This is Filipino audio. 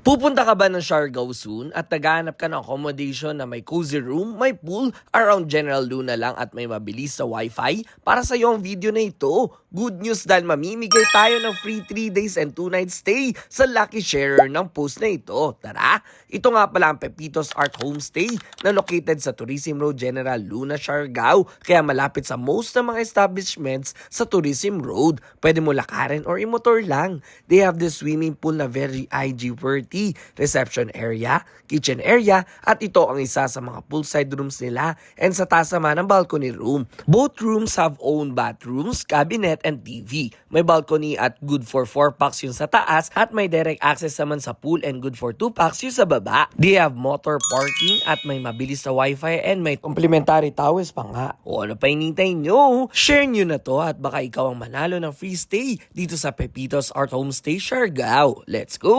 Pupunta ka ba ng Siargao soon at naghahanap ka ng accommodation na may cozy room, may pool, around General Luna lang at may mabilis sa wifi? Para sa iyo ang video na ito. Good news dahil mamimigay tayo ng free 3 days and 2 nights stay sa lucky sharer ng post na ito. Tara! Ito nga pala ang Pepitos Art Homestay na located sa Tourism Road General Luna, Siargao. Kaya malapit sa most ng mga establishments sa Tourism Road. Pwede mo lakarin or imotor lang. They have the swimming pool na very IG-worthy, reception area, kitchen area, at ito ang isa sa mga poolside rooms nila and sa taas naman ang balcony room. Both rooms have own bathrooms, cabinet, and TV. May balcony at good for 4 packs yung sa taas at may direct access naman sa pool and good for 2 packs yung sa baba. They have motor parking at may mabilis sa wifi and may complimentary towels pa nga. O ano pa hinintay nyo? Share nyo na to at baka ikaw ang manalo ng free stay dito sa Pepitos Art Homestay, Siargao. Let's go!